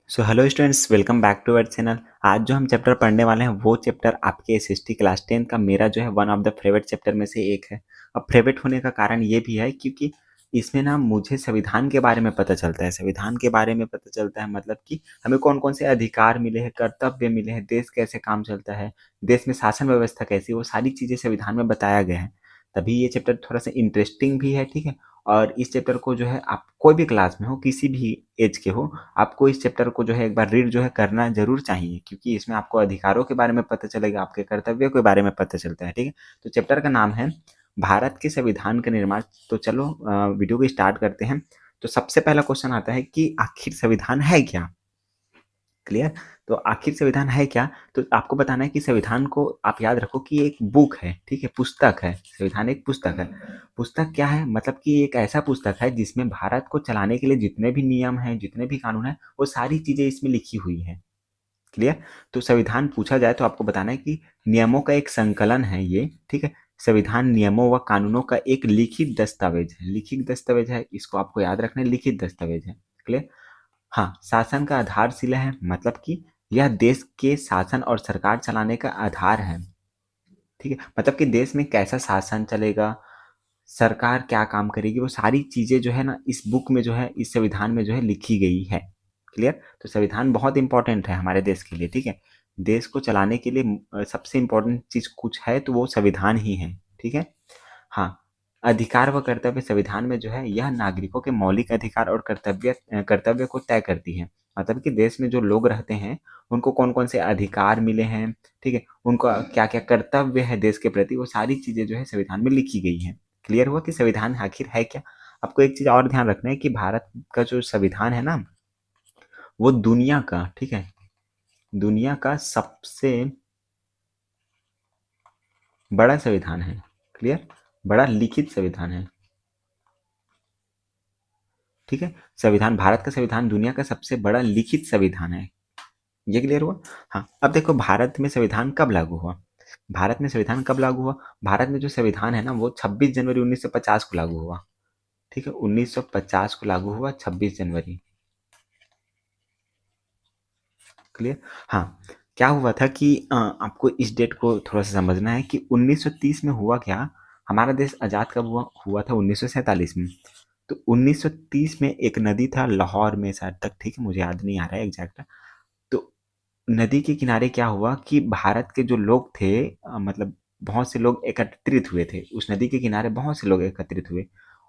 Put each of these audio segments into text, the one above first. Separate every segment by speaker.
Speaker 1: So hello students, welcome back to our channel. आज जो हम चैप्टर पढ़ने वाले हैं वो चैप्टर आपके एसएसटी क्लास 10 का मेरा जो है one of the favourite chapter में से एक है। अब फेवरेट होने का कारण ये भी है क्योंकि इसमें ना मुझे संविधान के बारे में पता चलता है। संविधान के बारे में पता चलता है मतलब कि हमें कौन कौन से अधिकार मिले हैं, कर्तव्य मिले हैं, देश कैसे काम चलता है, देश में शासन व्यवस्था कैसी है, वो सारी चीज़ें संविधान में बताया गया है। तभी ये चैप्टर थोड़ा सा इंटरेस्टिंग भी है, ठीक है। और इस चैप्टर को जो है आप कोई भी क्लास में हो, किसी भी एज के हो, आपको इस चैप्टर को जो है एक बार रीड जो है करना ज़रूर चाहिए, क्योंकि इसमें आपको अधिकारों के बारे में पता चलेगा, आपके कर्तव्यों के बारे में पता चलता है, ठीक है। तो चैप्टर का नाम है भारत के संविधान का निर्माण। तो चलो वीडियो को स्टार्ट करते हैं। तो सबसे पहला क्वेश्चन आता है कि आखिर संविधान है क्या। क्लियर। तो आखिर संविधान है क्या, तो आपको बताना है कि संविधान को आप याद रखो कि एक बुक है, ठीक है, पुस्तक है। संविधान एक पुस्तक है। पुस्तक क्या है, मतलब कि एक ऐसा पुस्तक है जिसमें भारत को चलाने के लिए जितने भी नियम हैं, जितने भी कानून हैं, वो सारी चीजें इसमें लिखी हुई है। क्लियर। तो संविधान पूछा जाए तो आपको बताना है कि नियमों का एक संकलन है ये, ठीक है। संविधान नियमों व कानूनों का एक लिखित दस्तावेज है। लिखित दस्तावेज है, इसको आपको याद रखना है, लिखित दस्तावेज है। क्लियर। हाँ, शासन का आधारशिला है, मतलब कि यह देश के शासन और सरकार चलाने का आधार है, ठीक है। मतलब कि देश में कैसा शासन चलेगा, सरकार क्या काम करेगी, वो सारी चीजें जो है ना इस बुक में जो है, इस संविधान में जो है लिखी गई है। क्लियर। तो संविधान बहुत इंपॉर्टेंट है हमारे देश के लिए, ठीक है। देश को चलाने के लिए सबसे इंपॉर्टेंट चीज कुछ है तो वो संविधान ही है, ठीक है। हाँ, अधिकार व कर्तव्य संविधान में जो है यह नागरिकों के मौलिक अधिकार और कर्तव्य को तय करती है। मतलब कि देश में जो लोग रहते हैं उनको कौन कौन से अधिकार मिले हैं, ठीक है, उनका क्या क्या कर्तव्य है देश के प्रति, वो सारी चीजें जो है संविधान में लिखी गई है। क्लियर हुआ कि संविधान आखिर है क्या। आपको एक चीज और ध्यान रखना है कि भारत का जो संविधान है ना, वो दुनिया का, ठीक है, दुनिया का सबसे बड़ा संविधान है। क्लियर। बड़ा लिखित संविधान है, ठीक है। संविधान, भारत का संविधान दुनिया का सबसे बड़ा लिखित संविधान है। ये क्लियर हुआ। हाँ, अब देखो भारत में संविधान कब लागू हुआ। भारत में संविधान कब लागू हुआ। भारत में जो संविधान है ना वो 26 जनवरी 1950 को लागू हुआ, ठीक है। 1950 को लागू हुआ, 26 जनवरी। क्लियर। हाँ, क्या हुआ था कि आपको इस डेट को थोड़ा सा समझना है कि 1930 में हुआ क्या। हमारा देश आजाद कब हुआ, हुआ था 1947 में। तो 1930 में एक नदी था लाहौर में शायद तक, ठीक है, मुझे याद नहीं आ रहा है एग्जैक्ट। तो नदी के किनारे क्या हुआ कि भारत के जो लोग थे, मतलब बहुत से लोग एकत्रित हुए थे उस नदी के किनारे, बहुत से लोग एकत्रित हुए।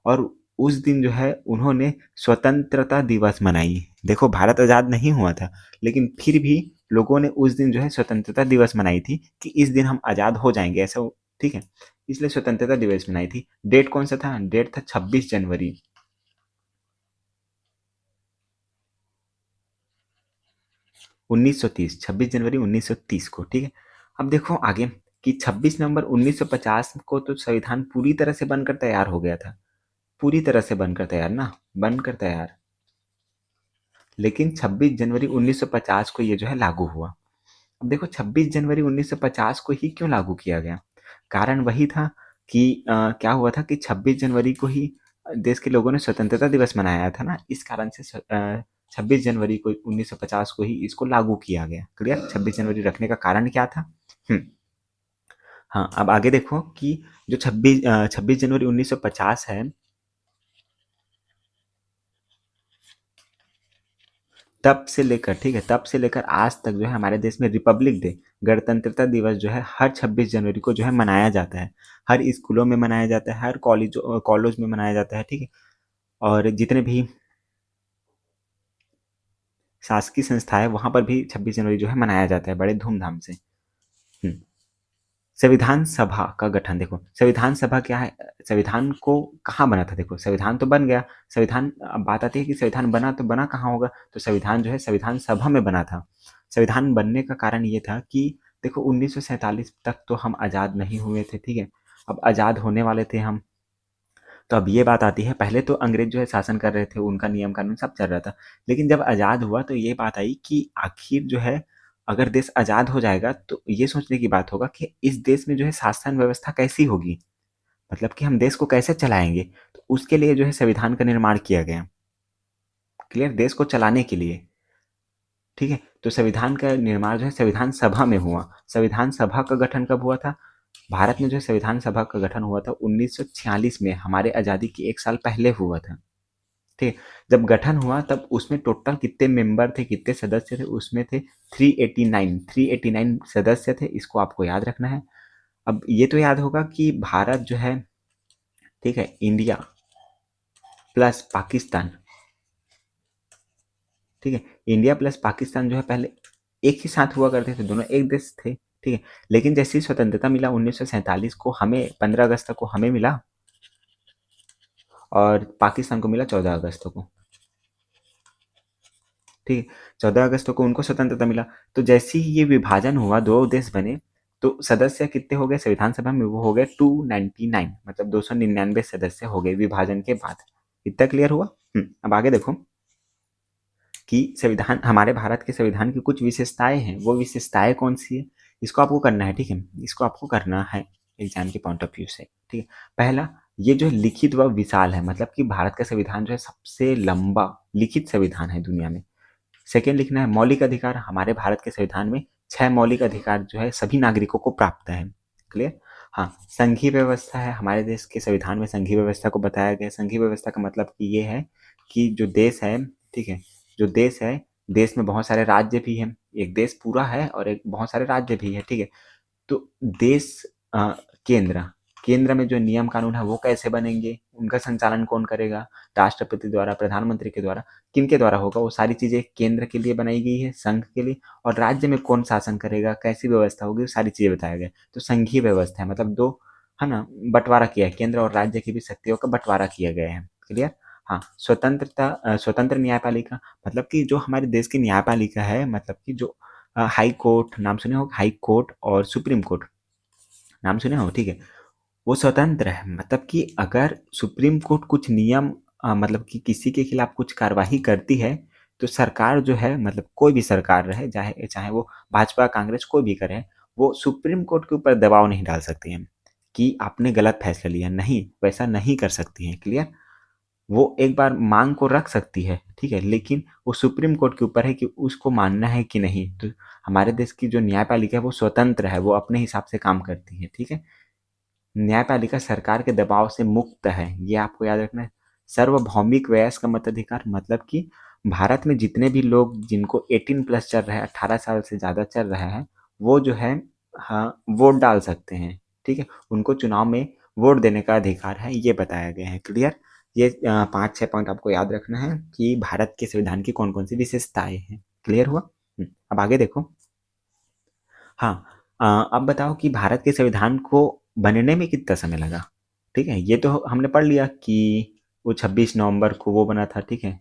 Speaker 1: और उस दिन जो है उन्होंने स्वतंत्रता दिवस मनाई। देखो भारत आज़ाद नहीं हुआ था, लेकिन फिर भी लोगों ने उस दिन जो है स्वतंत्रता दिवस मनाई थी कि इस दिन हम आज़ाद हो जाएंगे, ऐसा ठीक है। इसलिए स्वतंत्रता दिवस मनाई थी। डेट कौन सा था, डेट था 26 जनवरी। 1930, 26 जनवरी 1930 को, ठीक है। अब देखो आगे कि 26 नवंबर 1950 को तो संविधान पूरी तरह से बनकर तैयार हो गया था। पूरी तरह से बनकर तैयार ना, बनकर तैयार। लेकिन 26 जनवरी 1950 को ये जो है लागू हुआ। अब देखो 26 जनवरी 1950 को ही क्यों लागू किया गया। कारण वही था कि क्या हुआ था कि 26 जनवरी को ही देश के लोगों ने स्वतंत्रता दिवस मनाया था ना, इस कारण से 26 जनवरी को 1950 को ही इसको लागू किया गया। क्लियर। 26 जनवरी रखने का कारण क्या था। हम्म। हाँ, अब आगे देखो कि जो 26 जनवरी 1950 है, तब से लेकर, ठीक है, तब से लेकर आज तक जो है हमारे देश में रिपब्लिक डे, गणतंत्रता दिवस जो है हर 26 जनवरी को जो है मनाया जाता है। हर स्कूलों में मनाया जाता है, हर कॉलेज में मनाया जाता है, ठीक है। और जितने भी शासकीय संस्था है वहां पर भी 26 जनवरी जो है मनाया जाता है बड़े धूमधाम से। हम्म। संविधान सभा का गठन देखो, संविधान सभा क्या है, संविधान को कहाँ बना था। देखो संविधान तो बन गया, संविधान, अब बात आती है कि संविधान बना तो बना कहाँ होगा, तो संविधान जो है संविधान सभा में बना था। संविधान बनने का कारण ये था कि देखो 1947 तक तो हम आज़ाद नहीं हुए थे, ठीक है। अब आज़ाद होने वाले थे हम। तो अब ये बात आती है, पहले तो अंग्रेज जो है शासन कर रहे थे, उनका नियम कानून सब चल रहा था। लेकिन जब आज़ाद हुआ तो ये बात आई कि आखिर जो है अगर देश आज़ाद हो जाएगा तो ये सोचने की बात होगा कि इस देश में जो है शासन व्यवस्था कैसी होगी, मतलब कि हम देश को कैसे चलाएंगे। तो उसके लिए जो है संविधान का निर्माण किया गया। क्लियर। देश को चलाने के लिए। ठीक है। तो संविधान का निर्माण जो है संविधान सभा में हुआ। संविधान सभा का गठन कब हुआ था? भारत में जो संविधान सभा का गठन हुआ था 1946 में, हमारे आज़ादी के एक साल पहले हुआ था। ठीक है। जब गठन हुआ तब उसमें टोटल कितने मेंबर थे, कितने सदस्य थे? उसमें थे 389 सदस्य थे। इसको आपको याद रखना है। अब ये तो याद होगा कि भारत जो है, ठीक है, इंडिया प्लस पाकिस्तान, ठीक है, इंडिया प्लस पाकिस्तान जो है पहले एक ही साथ हुआ करते थे, दोनों एक देश थे। ठीक है। लेकिन जैसे ही स्वतंत्रता मिला 1947 को, हमें 15 अगस्त को हमें मिला और पाकिस्तान को मिला 14 अगस्त को। ठीक है। 14 अगस्त को उनको स्वतंत्रता मिला। तो जैसे ही ये विभाजन हुआ, दो देश बने, तो सदस्य कितने हो गए संविधान सभा में? वो हो गए 299, मतलब 299 सदस्य हो गए विभाजन के बाद। इतना क्लियर हुआ? अब आगे देखो कि संविधान, हमारे भारत के संविधान की कुछ विशेषताएं हैं। वो विशेषताएं कौन सी है, इसको आपको करना है। ठीक है, इसको आपको करना है एग्जाम के पॉइंट ऑफ व्यू से। ठीक है। पहला, ये जो लिखित व विशाल है, मतलब कि भारत का संविधान जो है सबसे लंबा लिखित संविधान है दुनिया में। सेकेंड लिखना है मौलिक अधिकार। हमारे भारत के संविधान में 6 मौलिक अधिकार जो है सभी नागरिकों को प्राप्त है। क्लियर? हाँ। संघीय व्यवस्था है, हमारे देश के संविधान में संघीय व्यवस्था को बताया गया। संघीय व्यवस्था का मतलब कि ये है कि जो देश है, ठीक है, जो देश है, देश में बहुत सारे राज्य भी हैं। एक देश पूरा है और एक बहुत सारे राज्य भी है। ठीक है। तो देश, अ, केंद्र केंद्र में जो नियम कानून है वो कैसे बनेंगे, उनका संचालन कौन करेगा? राष्ट्रपति द्वारा, प्रधानमंत्री के द्वारा, किनके द्वारा होगा? वो सारी चीजें केंद्र के लिए बनाई गई है, संघ के लिए। और राज्य में कौन शासन करेगा, कैसी व्यवस्था होगी, वो सारी चीजें बताया गया। तो संघीय व्यवस्था है, मतलब दो, है ना, बंटवारा किया है, केंद्र और राज्य की भी शक्तियों का बंटवारा किया गया है। क्लियर? हाँ। स्वतंत्र न्यायपालिका, मतलब कि जो हमारे देश की न्यायपालिका है, मतलब कि जो हाई कोर्ट, नाम सुने हो, हाई कोर्ट और सुप्रीम कोर्ट, नाम सुने हो, ठीक है, वो स्वतंत्र है। मतलब कि अगर सुप्रीम कोर्ट कुछ नियम, मतलब कि किसी के खिलाफ कुछ कार्यवाही करती है, तो सरकार जो है, मतलब कोई भी सरकार रहे, चाहे चाहे वो भाजपा कांग्रेस कोई भी करे, वो सुप्रीम कोर्ट के ऊपर दबाव नहीं डाल सकती है कि आपने गलत फैसला लिया। नहीं, वैसा नहीं कर सकती है। क्लियर? वो एक बार मांग को रख सकती है, ठीक है, लेकिन वो सुप्रीम कोर्ट के ऊपर है कि उसको मानना है कि नहीं। तो हमारे देश की जो न्यायपालिका है वो स्वतंत्र है, वो अपने हिसाब से काम करती है। ठीक है। न्यायपालिका सरकार के दबाव से मुक्त है, ये आपको याद रखना है। सार्वभौमिक वयस्क मताधिकार, मतलब कि भारत में जितने भी लोग जिनको 18+ चल रहा है, 18 साल से ज़्यादा चल रहा है, वो जो है, हाँ, वोट डाल सकते हैं। ठीक है। उनको चुनाव में वोट देने का अधिकार है, ये बताया गया है। क्लियर? ये 5-6 पॉइंट आपको याद रखना है कि भारत के संविधान की कौन कौन सी विशेषताएं हैं। क्लियर हुआ? अब आगे देखो। हाँ। अब बताओ कि भारत के संविधान को बनने में कितना समय लगा? ठीक है, ये तो हमने पढ़ लिया कि वो 26 नवंबर को वो बना था। ठीक है,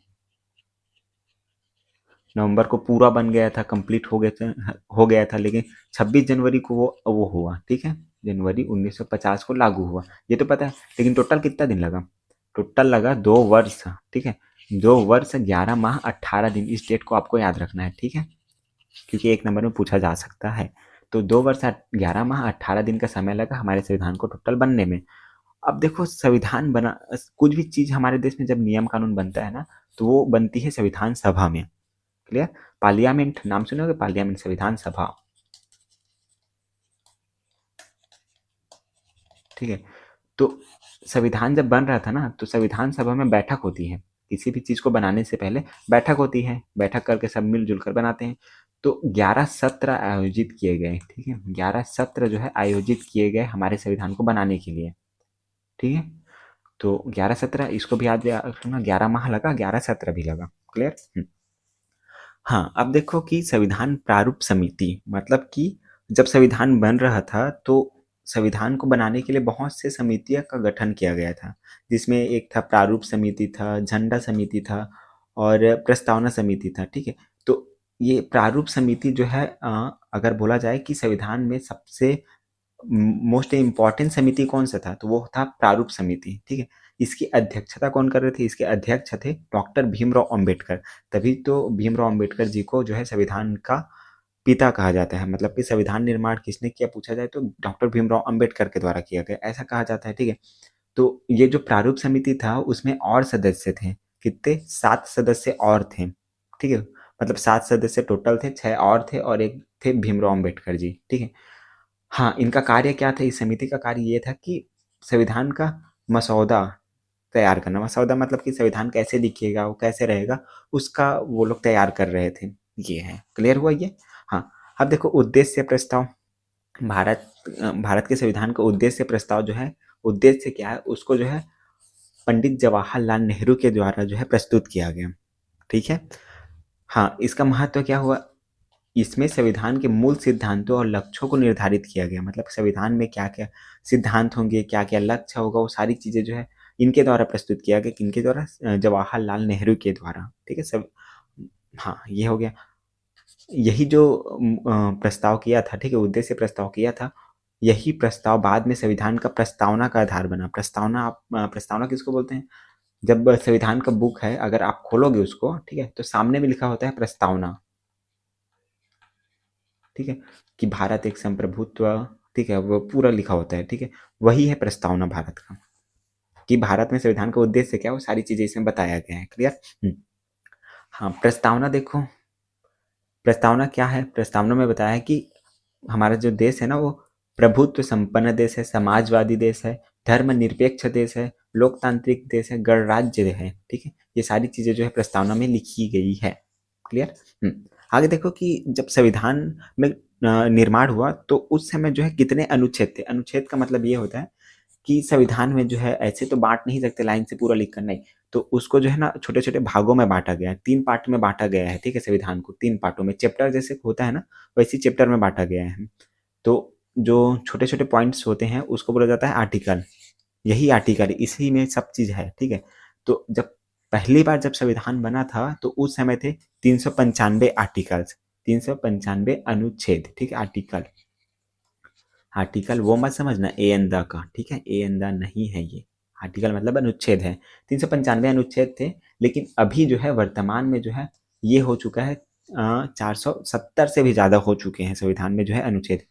Speaker 1: नवंबर को पूरा बन गया था, कंप्लीट हो गया था, लेकिन 26 जनवरी को वो हुआ। ठीक है, जनवरी 1950 को लागू हुआ, ये तो पता है। लेकिन टोटल कितना दिन लगा? टोटल लगा 2 वर्ष। ठीक है, 2 वर्ष 11 माह 18 दिन, इस डेट को आपको याद रखना है। ठीक है, क्योंकि एक नंबर में पूछा जा सकता है। तो 2 वर्ष 11 माह 18 दिन का समय लगा हमारे संविधान को टोटल बनने में। अब देखो, संविधान बना, कुछ भी चीज हमारे देश में जब नियम कानून बनता है ना, तो वो बनती है संविधान सभा में। क्लियर? पार्लियामेंट, नाम सुने होगे, पार्लियामेंट, संविधान सभा। ठीक है। तो संविधान जब बन रहा था ना, तो संविधान सभा में बैठक होती है। किसी भी चीज को बनाने से पहले बैठक होती है, बैठक करके सब मिलजुल कर बनाते हैं। तो 11 सत्र आयोजित किए गए। ठीक है, 11 सत्र जो है आयोजित किए गए हमारे संविधान को बनाने के लिए। ठीक है। तो 11 सत्र, इसको भी याद रखना, 11 माह लगा, 11 सत्र भी लगा। क्लियर? हाँ। अब देखो कि संविधान प्रारूप समिति, मतलब कि जब संविधान बन रहा था तो संविधान को बनाने के लिए बहुत से समितियों का गठन किया गया था, जिसमें एक था प्रारूप समिति था, झंडा समिति था और प्रस्तावना समिति था। ठीक है। तो ये प्रारूप समिति जो है, अगर बोला जाए कि संविधान में सबसे मोस्ट इम्पॉर्टेंट समिति कौन सा था, तो वो था प्रारूप समिति। ठीक है। इसकी अध्यक्षता कौन कर रहे थे? इसके अध्यक्ष थे डॉक्टर भीमराव अंबेडकर। तभी तो भीमराव अंबेडकर जी को जो है संविधान का पिता कहा जाता है। मतलब कि संविधान निर्माण किसने किया पूछा जाए तो डॉक्टर भीमराव अंबेडकर के द्वारा किया गया, ऐसा कहा जाता है। ठीक है। तो ये जो प्रारूप समिति था उसमें और सदस्य थे, कितने? 7 सदस्य और थे। ठीक है। मतलब 7 सदस्य टोटल थे, 6 और थे और एक थे भीमराव अम्बेडकर जी, ठीक है। हाँ, इनका कार्य क्या था, इस समिति का कार्य ये था कि संविधान का मसौदा तैयार करना। मसौदा मतलब कि संविधान कैसे दिखेगा, वो कैसे रहेगा, उसका वो लोग तैयार कर रहे थे। ये है, क्लियर हुआ ये? हाँ, अब देखो उद्देश्य प्रस्ताव। भारत के संविधान का उद्देश्य प्रस्ताव जो है, उद्देश्य क्या है उसको जो है पंडित जवाहरलाल नेहरू के द्वारा जो है प्रस्तुत किया गया, ठीक है। हाँ, इसका महत्व क्या हुआ, इसमें संविधान के मूल सिद्धांतों और लक्ष्यों को निर्धारित किया गया। मतलब संविधान में क्या क्या सिद्धांत होंगे, क्या क्या लक्ष्य होगा, वो सारी चीजें जो है इनके द्वारा प्रस्तुत किया गया। किनके द्वारा? जवाहरलाल नेहरू के द्वारा, ठीक है सब। हाँ, ये हो गया। यही जो प्रस्ताव किया था, ठीक है, उद्देश्य प्रस्ताव किया था, यही प्रस्ताव बाद में संविधान का प्रस्तावना का आधार बना। प्रस्तावना, आप प्रस्तावना किसको बोलते हैं? जब संविधान का बुक है, अगर आप खोलोगे उसको, ठीक है, तो सामने में लिखा होता है प्रस्तावना, ठीक है, कि भारत एक संप्रभुत्व, ठीक है, वो पूरा लिखा होता है, ठीक है। वही है प्रस्तावना भारत का, कि भारत में संविधान का उद्देश्य क्या है, वो सारी चीजें इसमें बताया गया है, क्लियर। हाँ, प्रस्तावना देखो, प्रस्तावना क्या है, प्रस्तावना में बताया है कि हमारा जो देश है ना, वो प्रभुत्व संपन्न देश है, समाजवादी देश है, धर्मनिरपेक्ष देश है, लोकतांत्रिक देश है, गणराज्य है, ठीक है। ये सारी चीजें जो है प्रस्तावना में लिखी गई है, क्लियर। आगे देखो कि जब संविधान में निर्माण हुआ तो उस समय जो है कितने अनुच्छेद थे। अनुच्छेद का मतलब ये होता है कि संविधान में जो है ऐसे तो बांट नहीं सकते लाइन से पूरा लिख कर, नहीं, तो उसको जो है ना छोटे छोटे भागों में बांटा गया है, 3 पार्ट में बांटा गया है, ठीक है। संविधान को 3 पार्टों में, चैप्टर जैसे होता है ना, वैसे चैप्टर में बांटा गया है। तो जो छोटे छोटे पॉइंट्स होते हैं उसको बोला जाता है आर्टिकल। यही आर्टिकल, इसी में सब चीज है, ठीक है। तो जब पहली बार जब संविधान बना था तो उस समय थे 395 आर्टिकल्स, 395 अनुच्छेद, ठीक है। आर्टिकल, आर्टिकल वो मत समझना ए एन द का, ठीक है, ए एन द नहीं है ये। आर्टिकल मतलब अनुच्छेद है। 395 अनुच्छेद थे, लेकिन अभी जो है वर्तमान में जो है ये हो चुका है 470 से भी ज्यादा हो चुके हैं संविधान में जो है अनुच्छेद,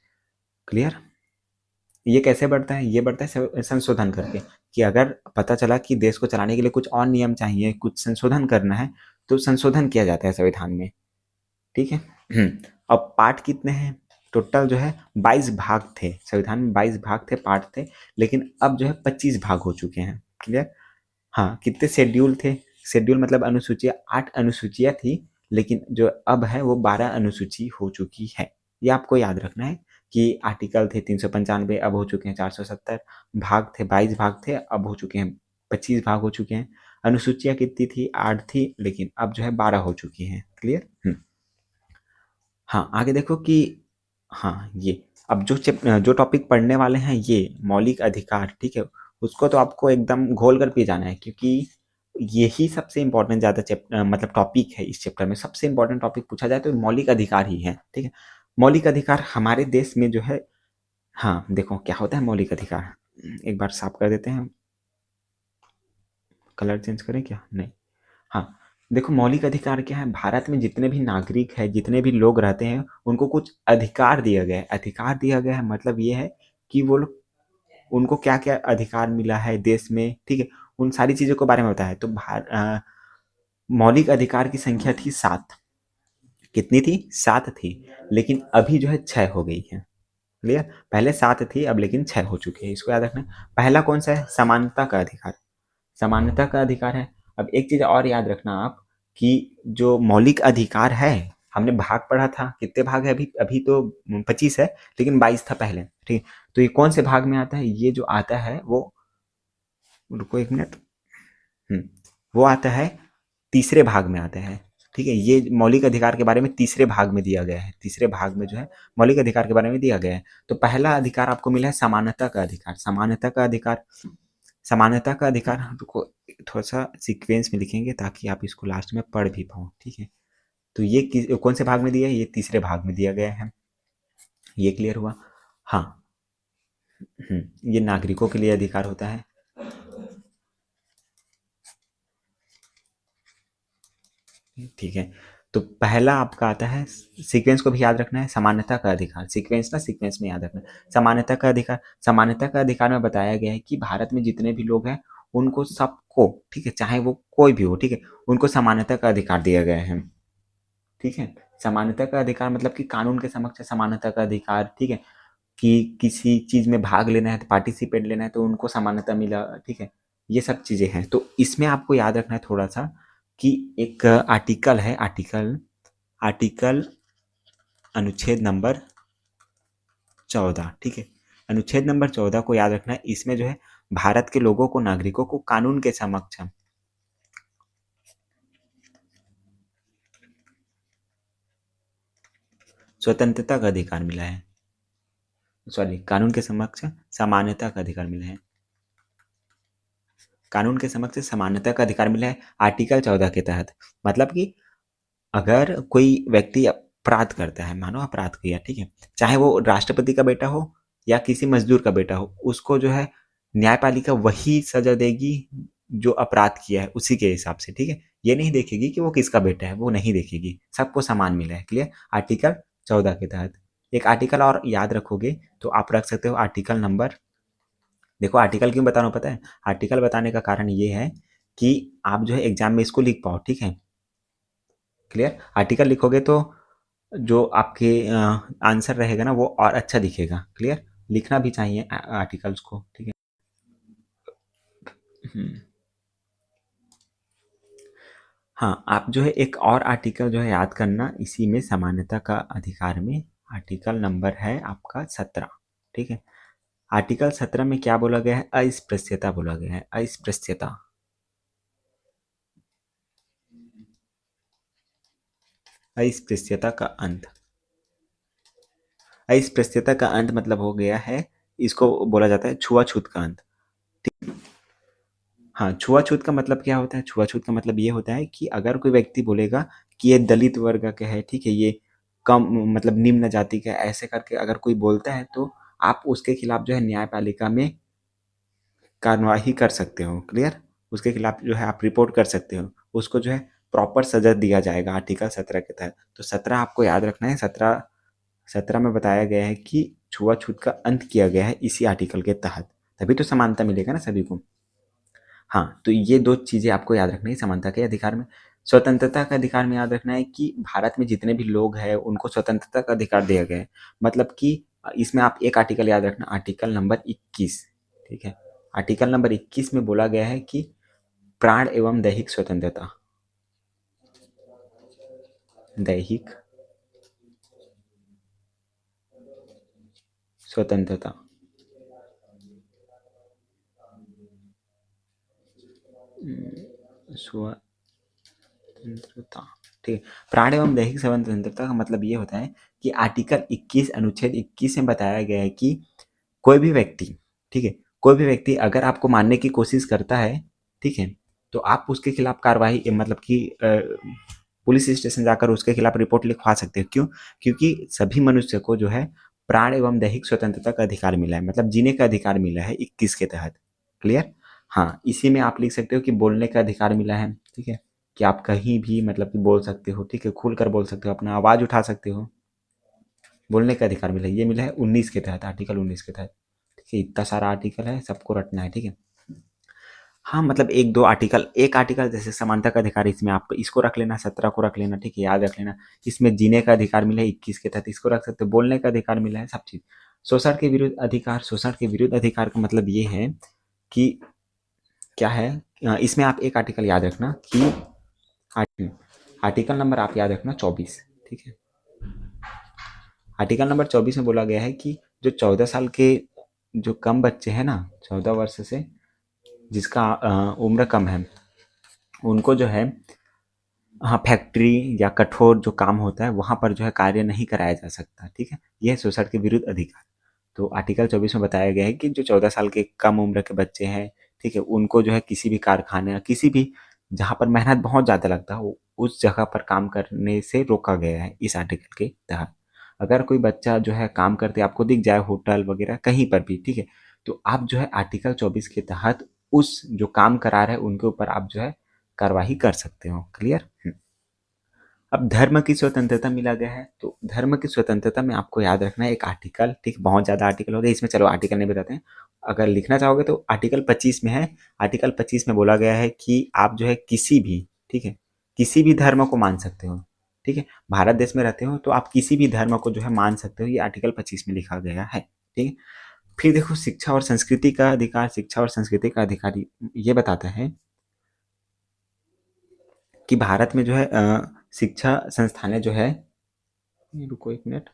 Speaker 1: क्लियर। ये कैसे बढ़ता है? ये बढ़ता है संशोधन करके, कि अगर पता चला कि देश को चलाने के लिए कुछ और नियम चाहिए, कुछ संशोधन करना है, तो संशोधन किया जाता है संविधान में, ठीक है। अब पार्ट कितने हैं? टोटल जो है 22 भाग थे संविधान में, 22 भाग थे, पार्ट थे, लेकिन अब जो है 25 भाग हो चुके हैं, क्लियर। हाँ, कितने शेड्यूल थे? शेड्यूल मतलब अनुसूचियाँ, 8 अनुसूचियाँ थी, लेकिन जो अब है वो 12 अनुसूची हो चुकी है। ये आपको याद रखना है कि आर्टिकल थे 395, अब हो चुके हैं 470, भाग थे 22 भाग थे, अब हो चुके हैं 25 भाग हो चुके हैं। अनुसूचियाँ कितनी थी? 8 थी, लेकिन अब जो है 12 हो चुकी हैं, क्लियर। हाँ, आगे देखो कि हाँ, ये अब जो टॉपिक पढ़ने वाले हैं, ये मौलिक अधिकार, ठीक है, उसको तो आपको एकदम घोल कर पी जाना है, क्योंकि यही सबसे इम्पोर्टेंट ज़्यादा मतलब टॉपिक है। इस चैप्टर में सबसे इम्पोर्टेंट टॉपिक पूछा जाए तो मौलिक अधिकार ही है, ठीक है। मौलिक अधिकार हमारे देश में जो है, हाँ देखो क्या होता है मौलिक अधिकार, एक बार साफ कर देते हैं। कलर चेंज करें क्या? नहीं। हाँ, देखो मौलिक अधिकार क्या है, भारत में जितने भी नागरिक हैं, जितने भी लोग रहते हैं, उनको कुछ अधिकार दिया गया है। अधिकार दिया गया है मतलब ये है कि वो लोग, उनको क्या क्या अधिकार मिला है देश में, ठीक है, उन सारी चीजों के बारे में बताया है। तो मौलिक अधिकार की संख्या थी 7। कितनी थी? 7 थी, लेकिन अभी जो है 6 हो गई है, क्लियर। पहले 7 थी, अब लेकिन 6 हो चुकी है, इसको याद रखना। पहला कौन सा है? समानता का अधिकार, समानता का अधिकार है। अब एक चीज और याद रखना आप, कि जो मौलिक अधिकार है, हमने भाग पढ़ा था, कितने भाग है अभी? अभी तो 25 है, लेकिन 22 था पहले, ठीक है। तो ये कौन से भाग में आता है? ये जो आता है वो, रुको एक मिनट, हम्म, वो आता है तीसरे भाग में आता है, ठीक है। ये मौलिक अधिकार के बारे में तीसरे भाग में दिया गया है, तीसरे भाग में जो है मौलिक अधिकार के बारे में दिया गया है। तो पहला अधिकार आपको मिला है समानता का अधिकार, समानता का अधिकार, समानता का अधिकार। रुको, थोड़ा सा सीक्वेंस में लिखेंगे ताकि आप इसको लास्ट में पढ़ भी पाओ, ठीक है। तो ये कौन से भाग में दिया है? ये तीसरे भाग में दिया गया है, ये क्लियर हुआ। हाँ, ये नागरिकों के लिए अधिकार होता है, ठीक है। तो पहला आपका आता है, सीक्वेंस को भी याद रखना है, समानता का अधिकार, सीक्वेंस ना, सीक्वेंस में याद रखना है। समानता का अधिकार, समानता का अधिकार में बताया गया है कि भारत में जितने भी लोग हैं उनको सबको, ठीक है, चाहे वो कोई भी हो, ठीक है, उनको समानता का अधिकार दिया गया है। ठीक है। समानता का अधिकार मतलब कि कानून के समक्ष समानता का अधिकार, ठीक है, कि किसी चीज़ में भाग लेना है तो पार्टिसिपेट लेना है तो उनको समानता मिला, ठीक है, ये सब चीज़ें हैं। तो इसमें आपको याद रखना है थोड़ा सा कि एक आर्टिकल है, आर्टिकल आर्टिकल अनुच्छेद नंबर 14, ठीक है। अनुच्छेद नंबर 14 को याद रखना है। इसमें जो है भारत के लोगों को, नागरिकों को कानून के समक्ष स्वतंत्रता का अधिकार मिला है, सॉरी, कानून के समक्ष समानता का अधिकार मिला है, कानून के समक्ष समानता का अधिकार मिला है आर्टिकल 14 के तहत। मतलब कि अगर कोई व्यक्ति अपराध करता है, मानो अपराध किया, ठीक है, चाहे वो राष्ट्रपति का बेटा हो या किसी मजदूर का बेटा हो, उसको जो है न्यायपालिका वही सजा देगी जो अपराध किया है उसी के हिसाब से, ठीक है। ये नहीं देखेगी कि वो किसका बेटा है, वो नहीं देखेगी, सबको समान मिला है। क्लियर? आर्टिकल 14 के तहत। एक आर्टिकल और याद रखोगे तो आप रख सकते हो आर्टिकल नंबर, देखो आर्टिकल क्यों बता रहा हूँ पता है? आर्टिकल बताने का कारण ये है कि आप जो है एग्जाम में इसको लिख पाओ, ठीक है। क्लियर? आर्टिकल लिखोगे तो जो आपके आंसर रहेगा ना वो और अच्छा दिखेगा। क्लियर? लिखना भी चाहिए आर्टिकल्स को, ठीक है। हम्म। हाँ, आप जो है एक और आर्टिकल जो है याद करना इसी में, समानता का अधिकार में, आर्टिकल नंबर है आपका 17, ठीक है। आर्टिकल 17 में क्या बोला गया है? अस्पृश्यता बोला गया है, अस्पृश्यता, अस्पृश्यता का अंत। अस्पृश्यता का अंत मतलब हो गया है, इसको बोला जाता है छुआछूत का अंत। हाँ, छुआछूत का मतलब क्या होता है? छुआछूत का मतलब ये होता है कि अगर कोई व्यक्ति बोलेगा कि ये दलित वर्ग का है, ठीक है, ये कम मतलब निम्न जाति का है, ऐसे करके अगर कोई बोलता है तो आप उसके खिलाफ जो है न्यायपालिका में कार्यवाही कर सकते हो। क्लियर? उसके खिलाफ जो है आप रिपोर्ट कर सकते हो, उसको जो है प्रॉपर सजा दिया जाएगा आर्टिकल 17 के तहत। तो 17 आपको याद रखना है। 17 में बताया गया है कि छुआछूत का अंत किया गया है इसी आर्टिकल के तहत, तभी तो समानता मिलेगा ना सभी को। हाँ, तो ये दो चीज़ें आपको याद रखनी है समानता के अधिकार में। स्वतंत्रता का अधिकार में याद रखना है कि भारत में जितने भी लोग हैं उनको स्वतंत्रता का अधिकार दिया गया है। मतलब कि इसमें आप एक आर्टिकल याद रखना, आर्टिकल नंबर 21, ठीक है। आर्टिकल नंबर 21 में बोला गया है कि प्राण एवं दैहिक स्वतंत्रता, दैहिक स्वतंत्रता, स्वतंत्रता, ठीक है। प्राण एवं दैहिक स्वतंत्रता का मतलब ये होता है कि आर्टिकल 21 अनुच्छेद 21 में बताया गया है कि कोई भी व्यक्ति, ठीक है, कोई भी व्यक्ति अगर आपको मारने की कोशिश करता है, ठीक है, तो आप उसके खिलाफ कार्रवाई मतलब कि पुलिस स्टेशन जाकर उसके खिलाफ रिपोर्ट लिखवा सकते हो। क्यों? क्योंकि सभी मनुष्य को जो है प्राण एवं दैहिक स्वतंत्रता का अधिकार मिला है, मतलब जीने का अधिकार मिला है 21 के तहत। क्लियर? हाँ, इसी में आप लिख सकते हो कि बोलने का अधिकार मिला है, ठीक है, कि आप कहीं भी मतलब कि बोल सकते हो, ठीक है, खुलकर बोल सकते हो, अपना आवाज़ उठा सकते हो, बोलने का अधिकार मिला है। ये मिला है 19 के तहत, आर्टिकल 19 के तहत, ठीक है। इतना सारा आर्टिकल है, सबको रटना है, ठीक है। हाँ, मतलब एक दो आर्टिकल, एक आर्टिकल जैसे समानता का अधिकार, इसमें आप इसको रख लेना, 17 को रख लेना, ठीक है, याद रख लेना। इसमें जीने का अधिकार मिला है 21 के तहत, इसको रख सकते हो। बोलने का अधिकार मिला है, सब चीज़। शोषण के विरुद्ध अधिकार, शोषण के विरुद्ध अधिकार का मतलब ये है कि क्या है, इसमें आप एक आर्टिकल याद रखना कि आर्टिकल नंबर आप याद रखना 24, ठीक है। आर्टिकल नंबर 24 में बोला गया है कि जो 14 साल के जो कम बच्चे हैं ना, 14 वर्ष से जिसका उम्र कम है, उनको जो है, हाँ, फैक्ट्री या कठोर जो काम होता है वहाँ पर जो है कार्य नहीं कराया जा सकता, ठीक है। यह है शोषण के विरुद्ध अधिकार। तो आर्टिकल 24 में बताया गया है कि जो 14 साल के कम उम्र के बच्चे हैं, ठीक है, उनको जो है किसी भी कारखाने या किसी भी जहाँ पर मेहनत बहुत ज़्यादा लगता है उस जगह पर काम करने से रोका गया है इस आर्टिकल के तहत। अगर कोई बच्चा जो है काम करते आपको दिख जाए होटल वगैरह कहीं पर भी, ठीक है, तो आप जो है आर्टिकल 24 के तहत उस जो काम करा रहे हैं उनके ऊपर आप जो है कार्रवाई कर सकते हो। क्लियर? अब धर्म की स्वतंत्रता मिला गया है, तो धर्म की स्वतंत्रता में आपको याद रखना है एक आर्टिकल, ठीक, बहुत ज़्यादा आर्टिकल हो गए इसमें, चलो आर्टिकल नहीं बताते हैं। अगर लिखना चाहोगे तो आर्टिकल 25 में है। आर्टिकल 25 में बोला गया है कि आप जो है किसी भी, ठीक है, किसी भी धर्म को मान सकते हो, ठीक है। भारत देश में रहते हो तो आप किसी भी धर्म को जो है मान सकते हो, ये आर्टिकल 25 में लिखा गया है, ठीक है। फिर देखो शिक्षा और संस्कृति का अधिकार, शिक्षा और संस्कृति का अधिकार ये बताता है कि भारत में जो है शिक्षा संस्थानें जो है, रुको एक मिनट,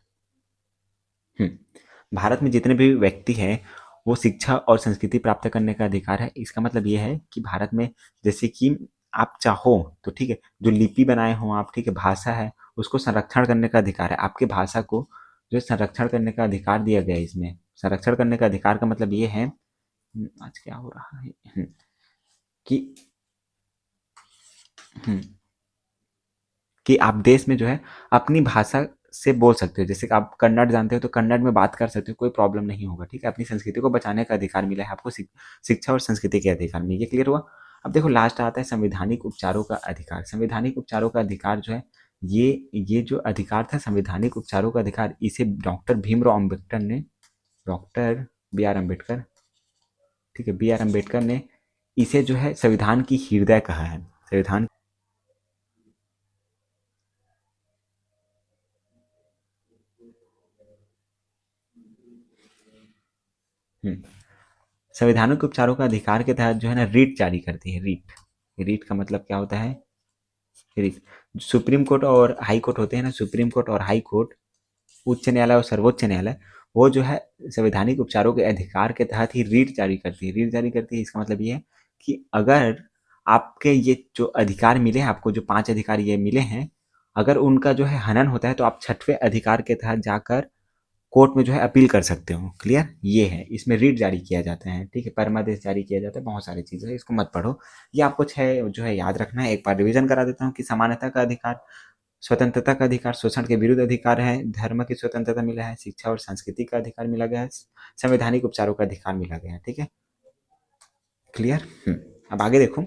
Speaker 1: भारत में जितने भी व्यक्ति हैं वो शिक्षा और संस्कृति प्राप्त करने का अधिकार है। इसका मतलब ये है कि भारत में जैसे कि आप चाहो तो ठीक है, जो लिपि बनाए हो आप, ठीक है, भाषा है, उसको संरक्षण करने का अधिकार है। आपके भाषा को जो संरक्षण करने का अधिकार दिया गया है इसमें। संरक्षण करने का अधिकार का मतलब ये है, आज क्या हो रहा है, कि हम्म, कि आप देश में जो है अपनी भाषा से बोल सकते हो। जैसे कि आप कन्नड़ जानते हो तो कन्नड़ में बात कर सकते हो, कोई प्रॉब्लम नहीं होगा, ठीक है। अपनी संस्कृति को बचाने का अधिकार मिला है आपको शिक्षा और संस्कृति के अधिकार में। ये क्लियर हुआ। अब देखो लास्ट आता है संवैधानिक उपचारों का अधिकार। संवैधानिक उपचारों का अधिकार जो है, ये जो अधिकार था संवैधानिक उपचारों का अधिकार, इसे डॉक्टर भीमराव अम्बेडकर ने, डॉक्टर बी आर अम्बेडकर, ठीक है, बी आर अम्बेडकर ने इसे जो है संविधान की हृदय कहा है। संविधान, हम्म, संवैधानिक उपचारों का अधिकार के तहत जो है ना रीट जारी करती है। रीट, रीट का मतलब क्या होता है, रीट, सुप्रीम कोर्ट और हाई कोर्ट होते हैं ना, सुप्रीम कोर्ट और हाई कोर्ट, उच्च न्यायालय और सर्वोच्च न्यायालय, वो जो है संवैधानिक उपचारों के अधिकार के तहत ही रीट जारी करती है। रीट जारी करती है, इसका मतलब ये है कि अगर आपके ये जो अधिकार मिले हैं, आपको जो 5 अधिकार ये मिले हैं, अगर उनका जो है हनन होता है तो आप 6वें अधिकार के तहत जाकर कोर्ट में जो है अपील कर सकते हो। क्लियर, ये है, इसमें रीट जारी किया जाता है, ठीक है, परमादेश जारी किया जाता है, बहुत सारी चीज़ें हैं, इसको मत पढ़ो। ये आपको 6 जो है याद रखना है। एक बार रिवीजन करा देता हूँ कि समानता का अधिकार, स्वतंत्रता का अधिकार, शोषण के विरुद्ध अधिकार है, धर्म की स्वतंत्रता मिला है, शिक्षा और संस्कृति का अधिकार मिला गया है, संवैधानिक उपचारों का अधिकार मिला गया है, ठीक है, क्लियर। अब आगे देखो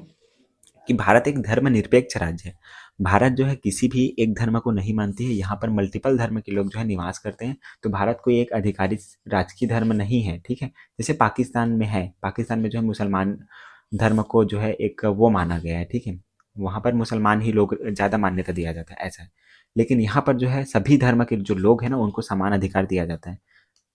Speaker 1: कि भारत एक धर्मनिरपेक्ष राज्य है। भारत जो है किसी भी एक धर्म को नहीं मानती है, यहाँ पर मल्टीपल धर्म के लोग जो है निवास करते हैं। तो भारत कोई एक अधिकारित राजकीय धर्म नहीं है, ठीक है। जैसे पाकिस्तान में है, पाकिस्तान में जो है मुसलमान धर्म को जो है एक वो माना गया है, ठीक है, वहाँ पर मुसलमान ही लोग ज़्यादा मान्यता दिया जाता है, ऐसा है। लेकिन यहाँ पर जो है सभी धर्म के जो लोग हैं ना उनको समान अधिकार दिया जाता है।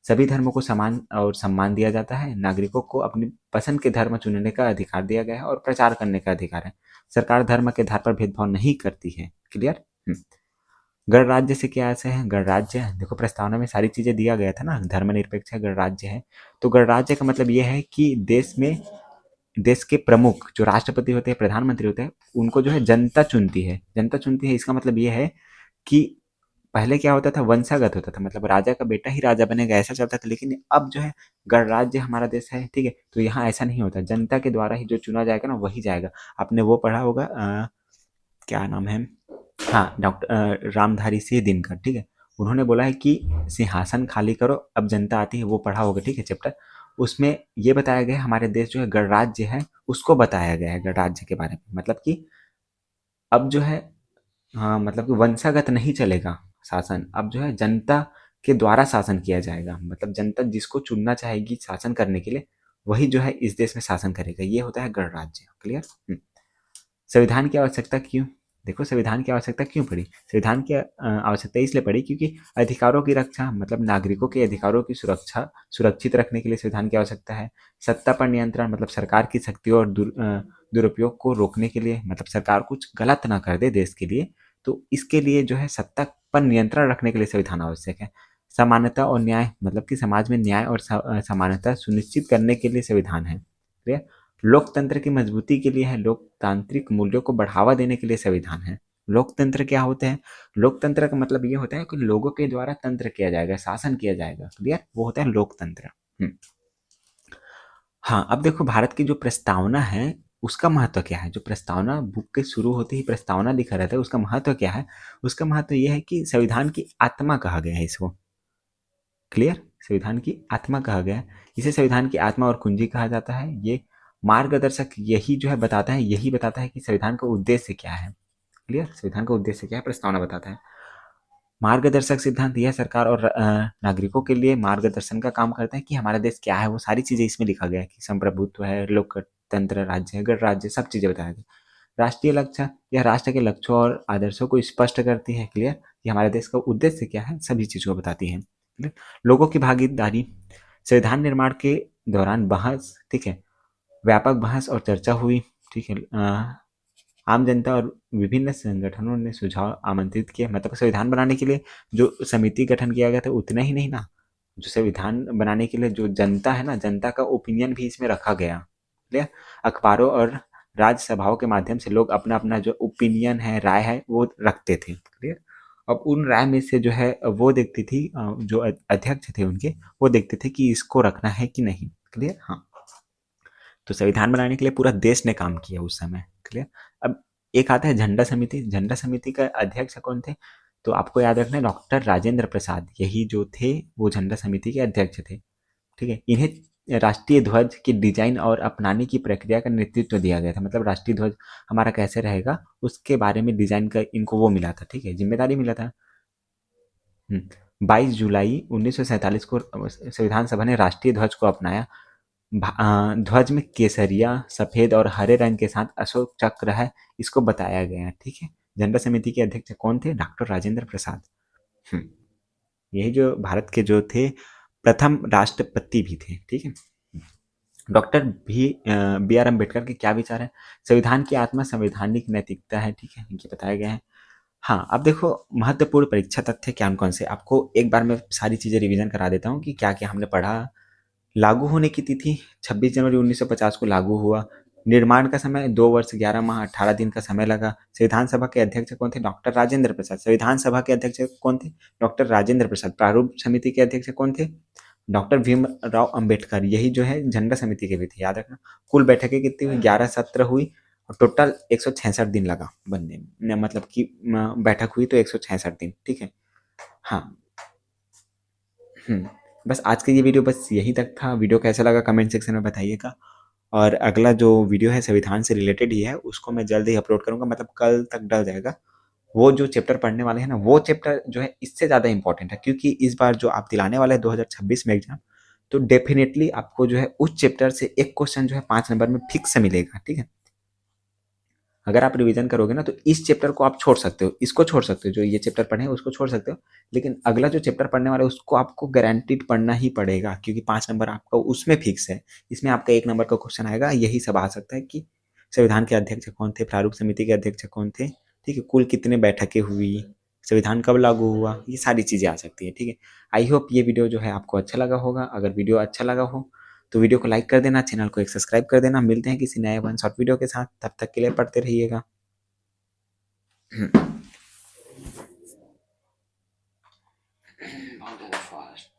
Speaker 1: सभी धर्मों को समान और सम्मान दिया जाता है। नागरिकों को अपनी पसंद के धर्म चुनने का अधिकार दिया गया है और प्रचार करने का अधिकार है। सरकार धर्म के आधार पर भेदभाव नहीं करती है। क्लियर। गणराज्य से क्या ऐसे है, गणराज्य देखो प्रस्तावना में सारी चीजें दिया गया था ना, धर्मनिरपेक्ष है, गणराज्य है। तो गणराज्य का मतलब ये है कि देश में, देश के प्रमुख जो राष्ट्रपति होते हैं, प्रधानमंत्री होते हैं, उनको जो है जनता चुनती है। जनता चुनती है, इसका मतलब ये है कि पहले क्या होता था, वंशागत होता था, मतलब राजा का बेटा ही राजा बनेगा, ऐसा चलता था। लेकिन अब जो है गणराज्य हमारा देश है, ठीक है, तो यहाँ ऐसा नहीं होता। जनता के द्वारा ही जो चुना जाएगा ना वही जाएगा। आपने वो पढ़ा होगा, क्या नाम है, हाँ, डॉक्टर रामधारी सिंह दिनकर, ठीक है, उन्होंने बोला है कि सिंहासन खाली करो अब जनता आती है, वो पढ़ा होगा, ठीक है, चैप्टर। उसमें ये बताया गया है हमारे देश जो है गणराज्य है, उसको बताया गया है गणराज्य के बारे में। मतलब कि अब जो है, हाँ, मतलब कि वंशागत नहीं चलेगा शासन, अब जो है जनता के द्वारा शासन किया जाएगा। मतलब जनता जिसको चुनना चाहेगी शासन करने के लिए, वही जो है इस देश में शासन करेगा। ये होता है गणराज्य। क्लियर। संविधान की आवश्यकता क्यों, देखो संविधान की आवश्यकता क्यों पड़ी। संविधान की आवश्यकता इसलिए पड़ी क्योंकि अधिकारों की रक्षा, मतलब नागरिकों के अधिकारों की सुरक्षा सुरक्षित रखने के लिए संविधान की आवश्यकता है। सत्ता पर नियंत्रण, मतलब सरकार की शक्तियों और दुरुपयोग को रोकने के लिए, मतलब सरकार कुछ गलत ना कर दे देश के लिए, तो इसके लिए जो है सत्ता पर नियंत्रण रखने के लिए संविधान आवश्यक है। समानता और न्याय, मतलब कि समाज में न्याय और समानता सुनिश्चित करने के लिए संविधान है। ठीक, लोकतंत्र की मजबूती के लिए है, लोकतांत्रिक मूल्यों को बढ़ावा देने के लिए संविधान है। लोकतंत्र क्या होते हैं, लोकतंत्र का मतलब ये होता है कि लोगों के द्वारा तंत्र किया जाएगा, शासन किया जाएगा। क्लियर, वो होता है लोकतंत्र। हाँ, अब देखो भारत की जो प्रस्तावना है उसका महत्व क्या है। जो प्रस्तावना बुक के शुरू होते ही प्रस्तावना लिखा रहता है, उसका महत्व क्या है। उसका महत्व यह है कि संविधान की आत्मा कहा गया है इसको। क्लियर, संविधान की आत्मा कहा गया है, इसे संविधान की आत्मा और कुंजी कहा जाता है। ये मार्गदर्शक यही जो है बताता है, यही बताता है कि संविधान का उद्देश्य क्या है। क्लियर, संविधान का उद्देश्य क्या है प्रस्तावना बताता है। मार्गदर्शक सिद्धांत यह सरकार और नागरिकों के लिए मार्गदर्शन का काम करता है कि हमारा देश क्या है, वो सारी चीजें इसमें लिखा गया है कि संप्रभुत्व है, लोकतंत्र, राज्य है, गणराज्य, सब चीजें बताया गया। राष्ट्रीय लक्ष्य यह राष्ट्र के लक्ष्यों और आदर्शों को स्पष्ट करती है। क्लियर, ये हमारे देश का उद्देश्य क्या है सभी चीज़ों को बताती है। क्लियर, लोगों की भागीदारी, संविधान निर्माण के दौरान बहस, ठीक है, व्यापक बहस और चर्चा हुई, ठीक है। आम जनता और विभिन्न संगठनों ने सुझाव आमंत्रित किए, मतलब संविधान बनाने के लिए जो समिति गठन किया गया था उतना ही नहीं ना, जो संविधान बनाने के लिए जो जनता है ना, जनता का ओपिनियन भी इसमें रखा गया। क्लियर, अखबारों और राज्यसभाओं के माध्यम से लोग अपना अपना जो ओपिनियन है, राय है, वो रखते थे। क्लियर, अब उन राय में से जो है वो देखती थी, जो अध्यक्ष थे उनके, वो देखते थे कि इसको रखना है कि नहीं। क्लियर, हाँ। तो संविधान बनाने के लिए पूरा देश ने काम किया उस समय। क्लियर, अब एक आता है झंडा समिति। झंडा समिति का अध्यक्ष कौन थे? तो आपको याद रखना है डॉक्टर राजेंद्र प्रसाद, यही जो थे वो झंडा समिति के अध्यक्ष थे। ठीक है, इन्हें राष्ट्रीय ध्वज की डिजाइन और अपनाने की प्रक्रिया का नेतृत्व दिया गया था, मतलब राष्ट्रीय ध्वज हमारा कैसे रहेगा उसके बारे में डिजाइन का इनको वो मिला था, ठीक है, जिम्मेदारी मिला था। 22 जुलाई 1947 को संविधान सभा ने राष्ट्रीय ध्वज को अपनाया। ध्वज में केसरिया, सफेद और हरे रंग के साथ अशोक चक्र है, इसको बताया गया है। ठीक है, झंडा समिति के अध्यक्ष कौन थे? डॉक्टर राजेंद्र प्रसाद। हम्म, यही जो भारत के जो थे प्रथम राष्ट्रपति भी थे। ठीक है, डॉक्टर बी आर अम्बेडकर के क्या विचार है? संविधान की आत्मा संवैधानिक नैतिकता है। ठीक है, इनके बताया गया है। हाँ, अब देखो महत्वपूर्ण परीक्षा तथ्य क्या कौन से, आपको एक बार मैं सारी चीजें रिवीजन करा देता हूँ कि क्या क्या हमने पढ़ा। लागू होने की तिथि 26 जनवरी 1950 को लागू हुआ। निर्माण का समय 2 वर्ष 11 माह 18 दिन का समय लगा। संविधान सभा के अध्यक्ष कौन थे? डॉक्टर राजेंद्र प्रसाद। संविधान सभा के अध्यक्ष कौन थे? डॉक्टर राजेंद्र प्रसाद। प्रारूप समिति के अध्यक्ष कौन थे? डॉक्टर भीमराव अंबेडकर। यही जो है झंडा समिति के भी थे, याद रखना। कुल बैठकें कितनी हुई? 11 सत्र हुई और टोटल 166 दिन लगा बनने में, मतलब कि बैठक हुई तो 166 दिन। ठीक है, हाँ। बस आज का ये वीडियो बस यही तक था। वीडियो कैसा लगा कमेंट सेक्शन में बताइएगा। और अगला जो वीडियो है संविधान से रिलेटेड ही है, उसको मैं जल्द ही अपलोड करूँगा, मतलब कल तक डल जाएगा। वो जो चैप्टर पढ़ने वाले हैं ना, वो चैप्टर जो है इससे ज़्यादा इंपॉर्टेंट है, क्योंकि इस बार जो आप दिलाने वाले हैं 2026 में एग्जाम, तो डेफिनेटली आपको जो है उस चैप्टर से एक क्वेश्चन जो है 5 नंबर में फिक्स से मिलेगा। ठीक है, अगर आप रिवीजन करोगे ना तो इस चैप्टर को आप छोड़ सकते हो, इसको छोड़ सकते हो, जो ये चैप्टर पढ़े हैं उसको छोड़ सकते हो, लेकिन अगला जो चैप्टर पढ़ने वाला है उसको आपको गारंटीड पढ़ना ही पड़ेगा, क्योंकि 5 नंबर आपका उसमें फिक्स है। इसमें आपका 1 नंबर का क्वेश्चन आएगा, यही सब आ सकता है कि संविधान के अध्यक्ष कौन थे, प्रारूप समिति के अध्यक्ष कौन थे, ठीक है, कुल कितने बैठकें हुई, संविधान कब लागू हुआ, ये सारी चीज़ें आ सकती है। ठीक है, आई होप ये वीडियो जो है आपको अच्छा लगा होगा। अगर वीडियो अच्छा लगा हो तो वीडियो को लाइक कर देना, चैनल को एक सब्सक्राइब कर देना। मिलते हैं किसी नए वन शॉर्ट वीडियो के साथ, तब तक के लिए पढ़ते रहिएगा। बहुत ज़्यादा फास्ट।